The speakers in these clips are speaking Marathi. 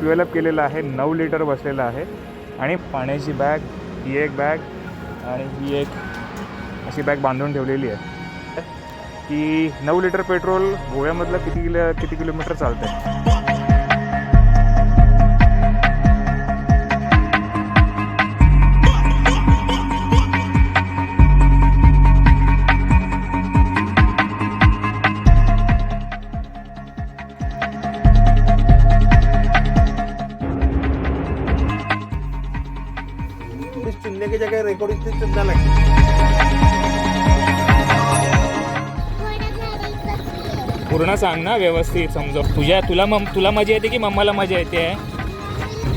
फ्युएल अप केलेलं आहे. 9 लिटर बसलेलं आहे. आणि पाण्याची बॅग, ही एक बॅग आणि ही एक अशी बॅग बांधून ठेवलेली आहे की 9 लिटर पेट्रोल गोव्यामधलं किती किलोमीटर चालतं आहे. चुनने की जगह रिकॉर्डिंग से चुनना लगता पूर्ण सांग ना व्यवस्थित समजव. तुला मजा येते की मम्माला मजा येते आहे.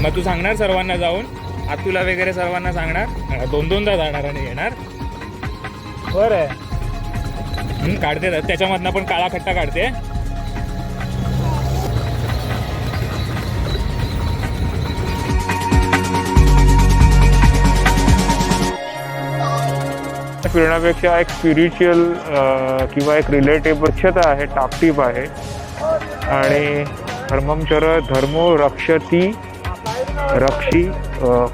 मग तू सांगणार सर्वांना जाऊन आतुला वगैरे सर्वांना सांगणार. दोनदा जाणार आणि येणार. बरं आहे. काढते त्याच्यामधनं पण काळा खट्टा काढते. फिरण्यापेक्षा एक स्पिरिच्युअल किंवा एक रिलेटिव्ह स्वच्छता आहे, टापटीप आहे. आणि धर्ममचर धर्मो रक्षती रक्षी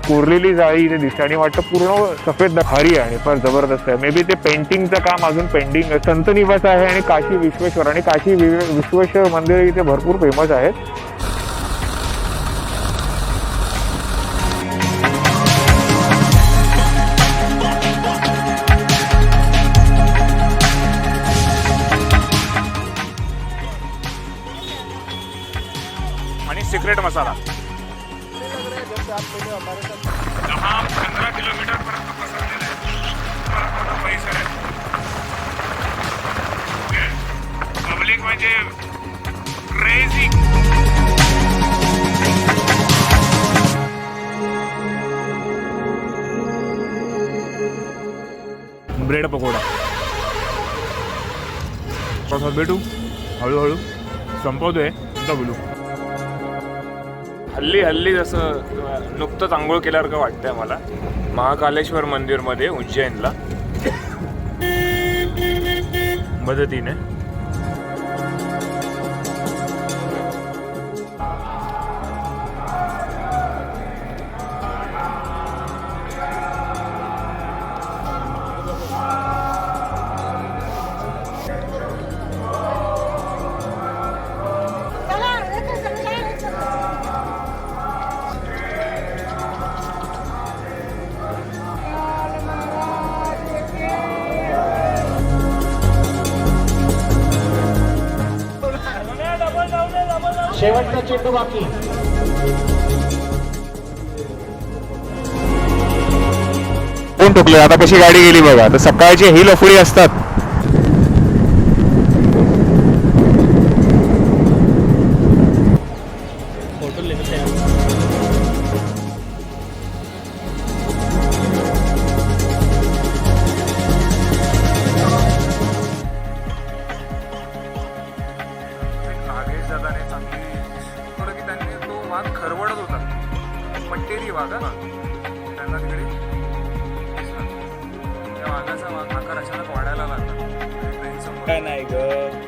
कोरलेली जाळी इथे दिसते आणि वाटतं पूर्ण सफेद भारी आहे, पण जबरदस्त आहे. मे बी ते पेंटिंगचं काम अजून पेंडिंग. संत निवास आहे आणि काशी विश्वेश्वर, आणि काशी विश्वेश्वर मंदिर इथे भरपूर फेमस आहेत. आणि सिक्रेट मसाला 10-15 किलोमीटर पर्यंत पसरलेला आहे. परिसर आहे. पब्लिक म्हणजे क्रेझी. ब्रेड पकोडा कसं भेटू हळूहळू संपवतोय. आता बोलू. हल्ली जसं नुकतंच आंघोळ केल्यासारखं वाटतंय मला महाकालेश्वर मंदिरमध्ये उज्जैनला मदतीने. शेवटचा चेंडू बाकी. कोण ठोकले आता कशी गाडी गेली बघा. तर सकाळची ही लफडी असतात. खरवडत होता पट्टेरी वाघ ना त्यांना तिकडे त्या वाघाचा आकार अचानक वाढायला लागला. काय नाही ग.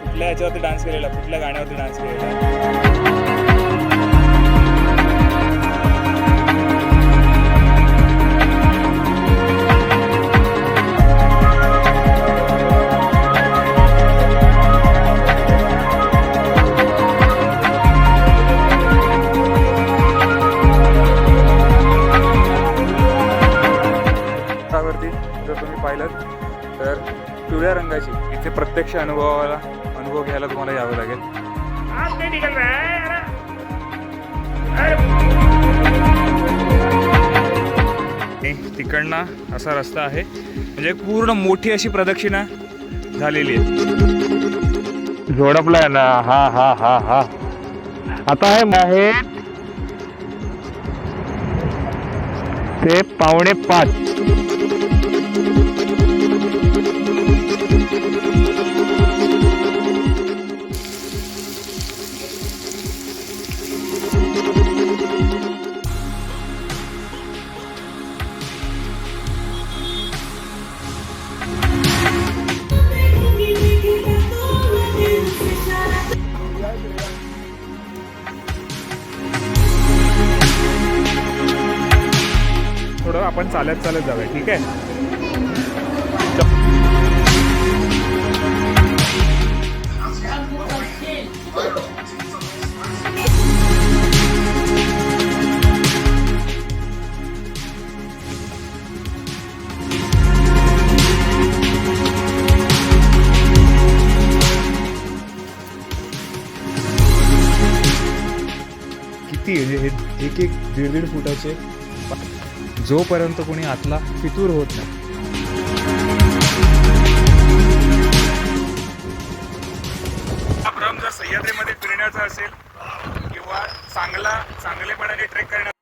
कुठल्या ह्याच्यावरती डान्स केलेला, कुठल्या गाण्यावरती डान्स केलेला. जर तुम्ही पाहिलं तर पिवळ्या रंगाची इथे प्रत्यक्ष अनुभव घ्यायला तुम्हाला यावं लागेल. तिकडनं असा रस्ता आहे, म्हणजे पूर्ण मोठी अशी प्रदक्षिणा झालेली आहे. झोडपलाय ना. हा हा हा हा. आता आहे ते 4:45. आपण चालत चालत जाऊया. ठीक आहे. किती म्हणजे हे एक एक दीड दीड फुटाचे, जोपर्यंत कोणी आतला फितूर होत नाही. हा भ्रम जर सह्याद्रीमध्ये फिरण्याचा असेल किंवा चांगलेपणाने ट्रेक करण्याचा